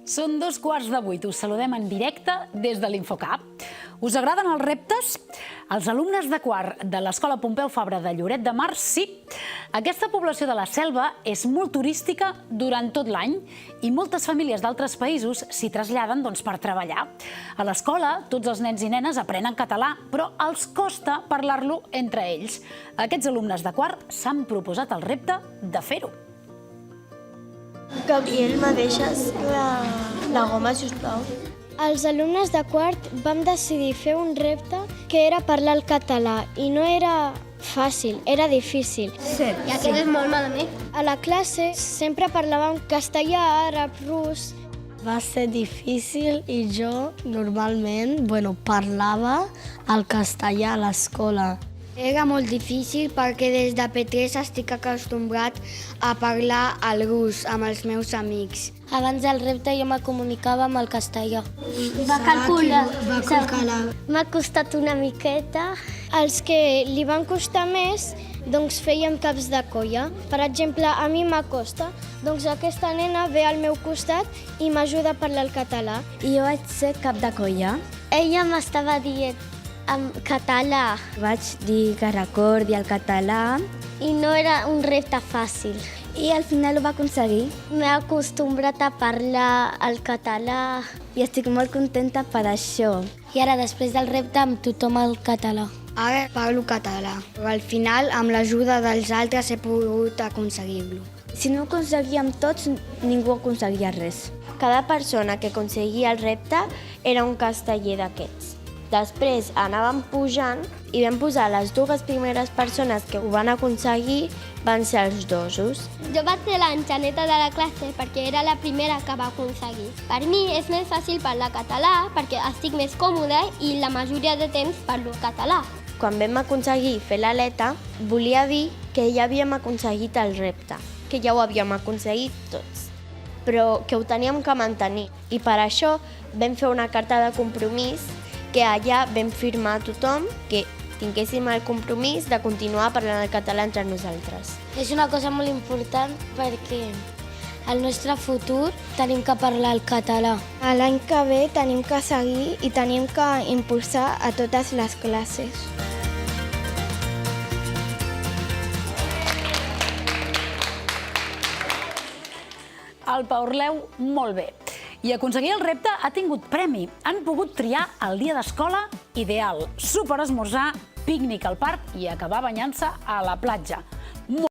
Són 2:15. Us saludem en directe des de l'Infocap. Us agraden els reptes? Els alumnes de quart de l'Escola Pompeu Fabra de Lloret de Mar, sí. Aquesta població de la Selva és molt turística durant tot l'any i moltes famílies d'altres països s'hi traslladen per treballar. A l'escola, tots els nens i nenes aprenen català, però els costa parlar-lo entre ells. Aquests alumnes de quart s'han proposat el repte de fer-ho. Gabriel, me deixes la goma, sisplau? Els alumnes de quart vam decidir fer un repte que era parlar el català i no era fàcil, era difícil. Sí. I aquest és molt malament. A la classe sempre parlàvem castellà, àrab, rus. Va ser difícil i jo normalment parlava el castellà a l'escola. Era molt difícil perquè des de P3 estic acostumbrat a parlar el rus amb els meus amics. Abans del repte jo me comunicava amb el castellà. Va calcular. M'ha costat una miqueta. Els que li van costar més, doncs fèiem caps de colla. Per exemple, a mi m'acosta, doncs aquesta nena ve al meu costat i m'ajuda a parlar el català. I jo vaig ser cap de colla. Ella m'estava dient en català. Vaig dir que recordi el català. I no era un repte fàcil. I al final ho va aconseguir. M'he acostumbrat a parlar el català. I estic molt contenta per això. I ara, després del repte, amb tothom el català. Ara parlo català, però al final, amb l'ajuda dels altres, he pogut aconseguir-lo. Si no ho aconseguíem tots, ningú aconseguia res. Cada persona que aconseguia el repte era un casteller d'aquests. Després anàvem pujant i vam posar les dues primeres persones que ho van aconseguir van ser els dosos. Jo vaig ser l'enxaneta de la classe perquè era la primera que va aconseguir. Per mi és més fàcil parlar català perquè estic més còmoda i la majoria de temps parlo català. Quan vam aconseguir fer l'aleta, volia dir que ja havíem aconseguit el repte, que ja ho havíem aconseguit tots, però que ho teníem que mantenir. I per això vam fer una carta de compromís que allà vam firmar a tothom que tinguéssim el compromís de continuar parlant el català entre nosaltres. És una cosa molt important perquè al nostre futur tenim que parlar el català. L'any que ve tenim que seguir i tenim que impulsar a totes les classes. El Paorleu, molt bé. I aconseguir el repte ha tingut premi. Han pogut triar el dia d'escola ideal, superesmorzar, pícnic al parc i acabar banyant-se a la platja.